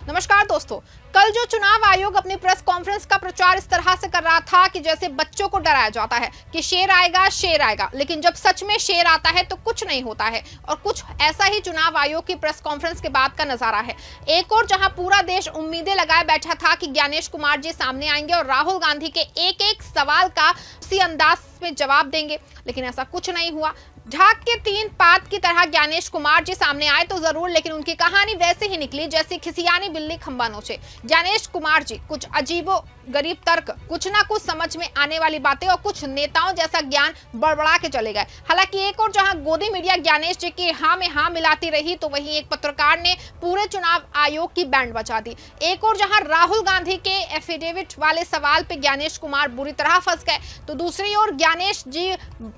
नमस्कार दोस्तों, कल जो चुनाव आयोग अपनी प्रेस कॉन्फ्रेंस का प्रचार इस तरह से कर रहा था कि जैसे बच्चों को डराया जाता है कि शेर आएगा, लेकिन जब सच में शेर आता है तो कुछ नहीं होता है। और कुछ ऐसा ही चुनाव आयोग की प्रेस कॉन्फ्रेंस के बाद का नजारा है। एक और जहां पूरा देश उम्मीदें लगाए बैठा था कि ज्ञानेश कुमार जी सामने आएंगे और राहुल गांधी के एक एक सवाल का उसी अंदाज में जवाब देंगे, लेकिन ऐसा कुछ नहीं हुआ। झाग के तीन पात की तरह ज्ञानेश कुमार जी सामने आए तो जरूर, लेकिन उनकी कहानी वैसे ही निकली जैसे खिसियानी बिल्ली खंबा नोचे। ज्ञानेश कुमार जी कुछ अजीबो गरीब तर्क, कुछ ना कुछ समझ में आने वाली बातें और कुछ नेताओं जैसा ज्ञान बड़बड़ा के चले गए। हालांकि एक और जहां गोदी मीडिया ज्ञानेश जी की हाँ में हाँ मिलाती रही, तो वहीं एक पत्रकार ने पूरे चुनाव आयोग की बैंड बजा दी। एक और जहां राहुल गांधी के एफिडेविट वाले सवाल पे ज्ञानेश कुमार बुरी तरह फंस गए, तो दूसरी ओर ज्ञानेश जी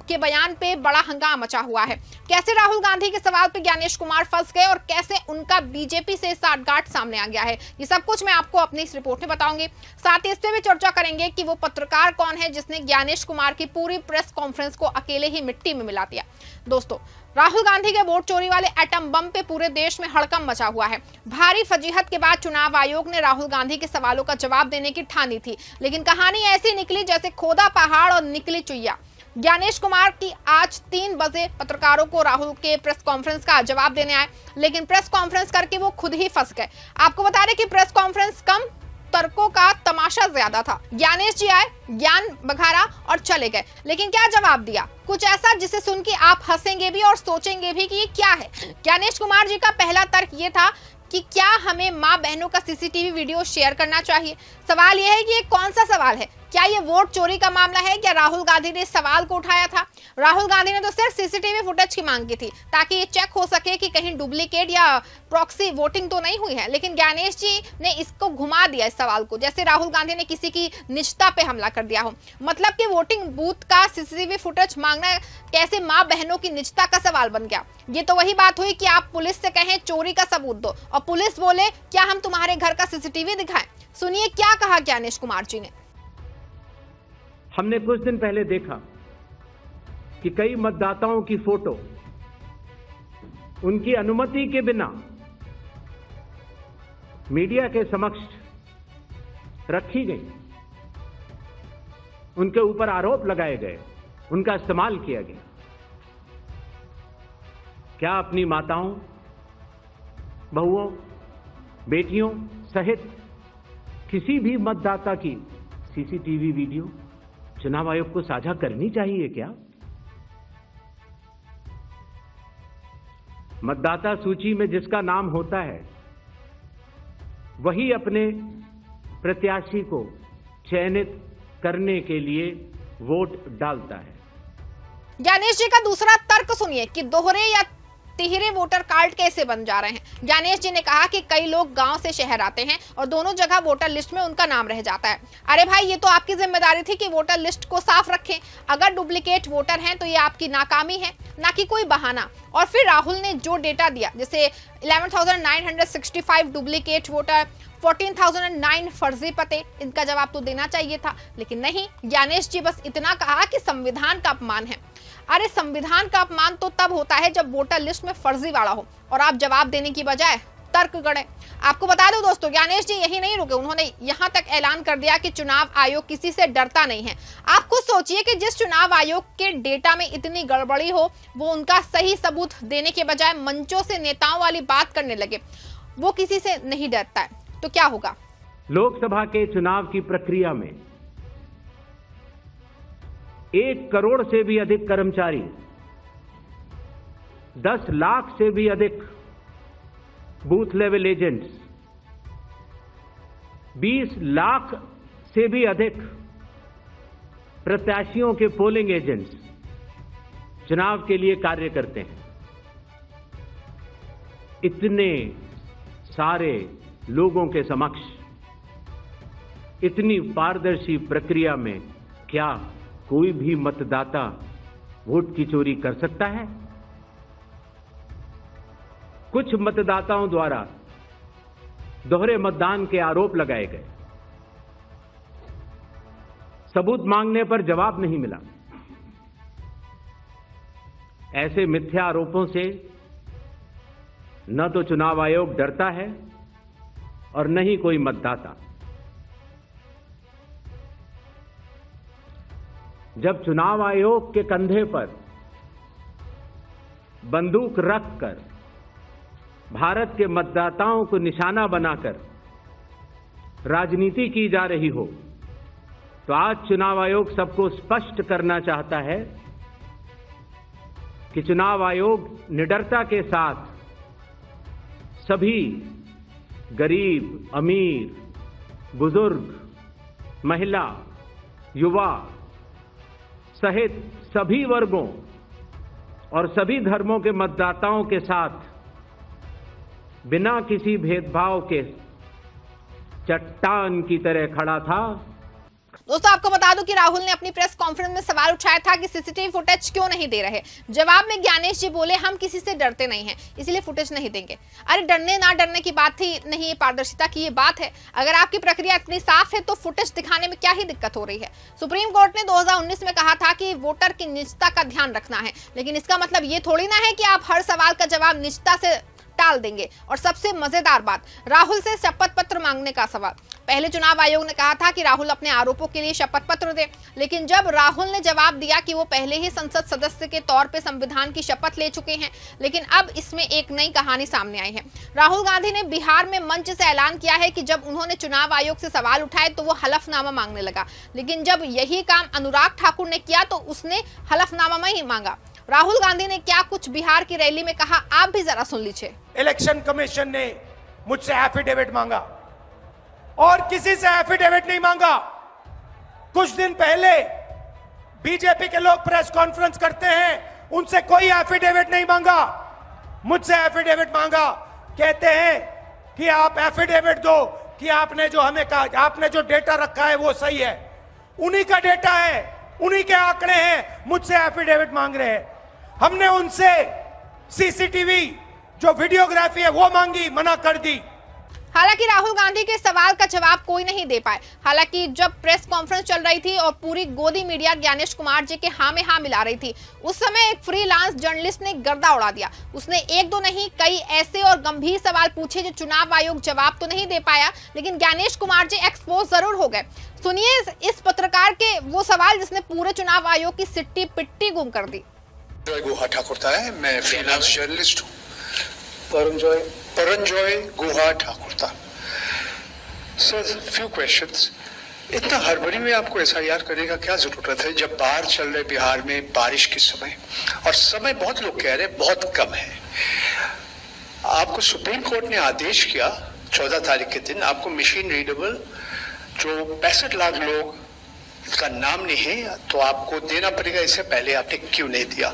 के बयान पे बड़ा हंगामा मचा हुआ है। कैसे राहुल गांधी के सवाल पे ज्ञानेश कुमार फंस गए और कैसे उनका बीजेपी से साठगांठ सामने आ गया है, ये सब कुछ मैं आपको अपनी इस रिपोर्ट में बताऊंगी। साथ ही इस पे भी चर्चा करेंगे कि वो पत्रकार कौन है जिसने ज्ञानेश कुमार की पूरी प्रेस कॉन्फ्रेंस को अकेले ही मिट्टी में मिला दिया। दोस्तों, राहुल गांधी के वोट चोरी वाले एटम बम पे पूरे देश में हड़कंप मचा हुआ है। भारी फजीहत के बाद चुनाव आयोग ने राहुल गांधी के सवालों का जवाब देने की ठानी थी, लेकिन कहानी ऐसी निकली जैसे खोदा पहाड़ और निकली चुईया। ज्ञानेश कुमार की आज 3 बजे पत्रकारों को राहुल के प्रेस कॉन्फ्रेंस का जवाब देने आए, लेकिन प्रेस कॉन्फ्रेंस करके वो खुद ही फंस गए। आपको बता दें कि प्रेस कॉन्फ्रेंस कम, तर्कों का तमाशा ज्यादा था। ज्ञानेश जी आए, ज्ञान बघारा और चले गए, लेकिन क्या जवाब दिया? कुछ ऐसा जिसे सुन के आप हंसेंगे भी और सोचेंगे भी कि ये क्या है। ज्ञानेश कुमार जी का पहला तर्क ये था कि क्या हमें मां बहनों का सीसीटीवी वीडियो शेयर करना चाहिए। सवाल यह है कि ये कौन सा सवाल है? क्या ये वोट चोरी का मामला है? क्या राहुल गांधी ने इस सवाल को उठाया था? राहुल गांधी ने तो सिर्फ सीसीटीवी फुटेज की मांग की थी ताकि ये चेक हो सके कि कहीं डुप्लीकेट या प्रॉक्सी वोटिंग तो नहीं हुई है, लेकिन ज्ञानेश जी ने इसको घुमा दिया इस सवाल को, जैसे राहुल गांधी ने किसी की निजता पे हमला कर दिया हो। मतलब कि वोटिंग बूथ का सीसीटीवी फुटेज मांगना कैसे मां बहनों की निजता का सवाल बन गया। ये तो वही बात हुई कि आप पुलिस से कहें चोरी का सबूत दो और पुलिस बोले क्या हम तुम्हारे घर का सीसीटीवी दिखाएं। सुनिए क्या कहा ज्ञानेश कुमार जी ने। हमने कुछ दिन पहले देखा कि कई मतदाताओं की फोटो उनकी अनुमति के बिना मीडिया के समक्ष रखी गई, उनके ऊपर आरोप लगाए गए, उनका इस्तेमाल किया गया। क्या अपनी माताओं, बहुओं, बेटियों सहित किसी भी मतदाता की सीसीटीवी वीडियो चुनाव आयोग को साझा करनी चाहिए क्या? मतदाता सूची में जिसका नाम होता है वही अपने प्रत्याशी को चयनित करने के लिए वोट डालता है। ज्ञानेश जी का दूसरा तर्क सुनिए कि दोहरे या तिहरे वोटर कार्ड कैसे बन जा रहे हैं। ज्ञानेश जी ने कहा कि कई लोग गांव से शहर आते हैं और दोनों जगह वोटर लिस्ट में उनका नाम रह जाता है। अरे भाई, ये तो आपकी जिम्मेदारी थी कि वोटर लिस्ट को साफ रखें। अगर डुप्लीकेट वोटर हैं तो ये आपकी नाकामी है, ना कि कोई बहाना। और फिर राहुल ने जो डेटा दिया, जैसे 11,965 डुप्लीकेट वोटर, 14,009 फर्जी पते, इनका जवाब तो देना चाहिए था, लेकिन नहीं। ज्ञानेश जी बस इतना कहा कि संविधान का अपमान है। अरे संविधान का अपमान तो तब होता है जब वोटर लिस्ट में फर्जीवाड़ा हो और आप जवाब देने की बजाय तर्क गढ़े। आपको बता दो दोस्तों, ज्ञानेश जी यही नहीं रुके, उन्होंने यहां तक ऐलान कर दिया कि चुनाव आयोग किसी से डरता नहीं है। आप खुद सोचिए कि जिस चुनाव आयोग के डेटा में इतनी गड़बड़ी हो, वो उनका सही सबूत देने के बजाय मंचों से नेताओं वाली बात करने लगे। वो किसी से नहीं डरता है, तो क्या होगा? लोकसभा के चुनाव की प्रक्रिया में 1 करोड़ से भी अधिक कर्मचारी, 10 लाख से भी अधिक बूथ लेवल एजेंट्स, 20 लाख से भी अधिक प्रत्याशियों के पोलिंग एजेंट्स चुनाव के लिए कार्य करते हैं। इतने सारे लोगों के समक्ष इतनी पारदर्शी प्रक्रिया में क्या कोई भी मतदाता वोट की चोरी कर सकता है? कुछ मतदाताओं द्वारा दोहरे मतदान के आरोप लगाए गए, सबूत मांगने पर जवाब नहीं मिला। ऐसे मिथ्या आरोपों से न तो चुनाव आयोग डरता है और न ही कोई मतदाता। जब चुनाव आयोग के कंधे पर बंदूक रखकर भारत के मतदाताओं को निशाना बनाकर राजनीति की जा रही हो, तो आज चुनाव आयोग सबको स्पष्ट करना चाहता है कि चुनाव आयोग निडरता के साथ सभी गरीब, अमीर, बुजुर्ग, महिला, युवा सहित सभी वर्गों और सभी धर्मों के मतदाताओं के साथ बिना किसी भेदभाव के चट्टान की तरह खड़ा था। दोस्तों, आपको बता दूं कि राहुल ने अपनी प्रेस कॉन्फ्रेंस में सवाल उठाया था कि सीसीटीवी फुटेज क्यों नहीं दे रहे। जवाब में ज्ञानेश जी बोले, हम किसी से डरते नहीं हैं, इसलिए फुटेज नहीं देंगे। अरे डरने ना डरने की बात ही नहीं, ये पारदर्शिता की ये बात है। अगर आपकी प्रक्रिया इतनी साफ है तो फुटेज दिखाने में क्या ही दिक्कत हो रही है। सुप्रीम कोर्ट ने 2019 में कहा था कि वोटर की निजता का ध्यान रखना है, लेकिन इसका मतलब ये थोड़ी ना है कि आप हर सवाल का जवाब निजता से टाल देंगे। और सबसे मजेदार बात, राहुल से शपथ पत्र मांगने का सवाल। पहले चुनाव आयोग ने कहा था कि राहुल अपने आरोपों के लिए शपथ पत्र दे, लेकिन जब राहुल ने जवाब दिया कि वो पहले ही संसद सदस्य के तौर पे संविधान की शपथ ले चुके हैं, लेकिन अब इसमें एक नई कहानी सामने आई है। राहुल गांधी ने बिहार में मंच से ऐलान किया है कि जब उन्होंने चुनाव आयोग से सवाल उठाए तो वो हलफनामा मांगने लगा, लेकिन जब यही काम अनुराग ठाकुर ने किया तो उसने हलफनामा ही मांगा। राहुल गांधी ने क्या कुछ बिहार की रैली में कहा, आप भी जरा सुन लीजिए। इलेक्शन कमीशन ने मुझसे एफिडेविट मांगा और किसी से एफिडेविट नहीं मांगा। कुछ दिन पहले बीजेपी के लोग प्रेस कॉन्फ्रेंस करते हैं, उनसे कोई एफिडेविट नहीं मांगा, मुझसे एफिडेविट मांगा। कहते हैं कि आप एफिडेविट दो कि आपने जो हमें कहा, आपने जो डेटा रखा है वो सही है। उन्हीं का डेटा है, उन्हीं के आंकड़े हैं, मुझसे एफिडेविट मांग रहे हैं। हमने उनसे सीसीटीवी जो वीडियोग्राफी है वो मांगी, मना कर दी। हालांकि राहुल गांधी के सवाल का जवाब कोई नहीं दे पाए। हालांकि जब प्रेस कॉन्फ्रेंस चल रही थी और पूरी गोदी मीडिया ज्ञानेश कुमार जी के हाँ में हाँ मिला रही थी, उस समय एक फ्रीलांस जर्नलिस्ट ने गर्दा उड़ा दिया। उसने एक दो नहीं कई ऐसे और गंभीर सवाल पूछे जो चुनाव आयोग जवाब तो नहीं दे पाया, लेकिन ज्ञानेश कुमार जी एक्सपोज जरूर हो गए। सुनिए इस पत्रकार के वो सवाल जिसने पूरे चुनाव आयोग की सिट्टी पिट्टी गुम कर दी। गुहा ठाकुर है, मैं फ्रीलांस जर्नलिस्ट हूँ। परंजॉय गुहा ठाकुर था। Sir, few questions. इतना हड़बड़ी में आपको एसआईआर करने का क्या जरूरत है जब बाहर चल रहे बिहार में बारिश के समय, और समय बहुत लोग कह रहे हैं बहुत कम है। आपको सुप्रीम कोर्ट ने आदेश किया 14 तारीख के दिन, आपको मशीन रीडेबल जो 65 लाख लोग का नाम नहीं है तो आपको देना पड़ेगा। इससे पहले आपने क्यों नहीं दिया?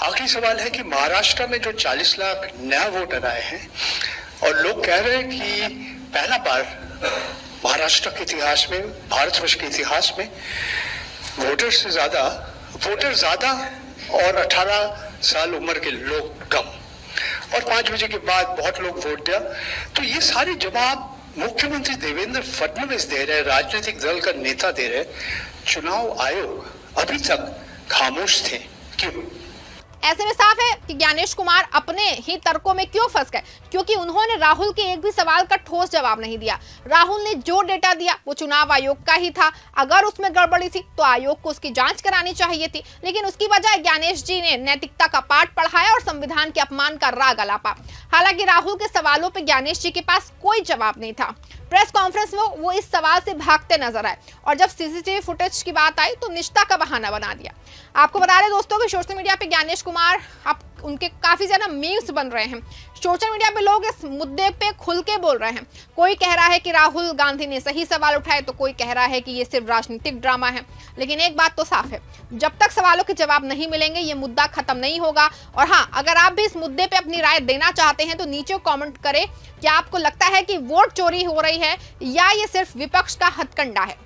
आखिरी सवाल है कि महाराष्ट्र में जो 40 लाख नया वोटर आए हैं और लोग कह रहे हैं कि पहला बार महाराष्ट्र के इतिहास में, भारतवर्ष के इतिहास में वोटर ज्यादा और 18 साल उम्र के लोग कम, और 5 बजे के बाद बहुत लोग वोट दिया। तो ये सारे जवाब मुख्यमंत्री देवेंद्र फडणवीस दे रहे, राजनीतिक दल का नेता दे रहे, चुनाव आयोग अभी तक खामोश थे। क्यों? ऐसे में साफ है कि ज्ञानेश कुमार अपने ही तर्कों में क्यों फंस गए, क्योंकि उन्होंने राहुल के एक भी सवाल का ठोस जवाब नहीं दिया। राहुल ने जो डेटा दिया वो चुनाव आयोग का ही था। अगर उसमें गड़बड़ी थी तो आयोग को उसकी जांच करानी चाहिए थी, लेकिन उसकी बजाय ज्ञानेश जी ने नैतिकता का पाठ पढ़ाया और संविधान के अपमान का राग अलापा। हालांकि राहुल के सवालों पर ज्ञानेश जी के पास कोई जवाब नहीं था। प्रेस कॉन्फ्रेंस में वो इस सवाल से भागते नजर आए और जब सीसीटीवी फुटेज की बात आई तो निष्ठा का बहाना बना दिया। आपको बता रहे दोस्तों कि सोशल मीडिया पे ज्ञानेश कुमार अब उनके काफी ज्यादा मीम्स बन रहे हैं। सोशल मीडिया पे लोग इस मुद्दे पे खुल के बोल रहे हैं। कोई कह रहा है कि राहुल गांधी ने सही सवाल उठाए तो कोई कह रहा है कि ये सिर्फ राजनीतिक ड्रामा है। लेकिन एक बात तो साफ है, जब तक सवालों के जवाब नहीं मिलेंगे ये मुद्दा खत्म नहीं होगा। और हाँ, अगर आप भी इस मुद्दे पे अपनी राय देना चाहते हैं तो नीचे कमेंट करें कि आपको लगता है कि वोट चोरी हो रही है या ये सिर्फ विपक्ष का हथकंडा है।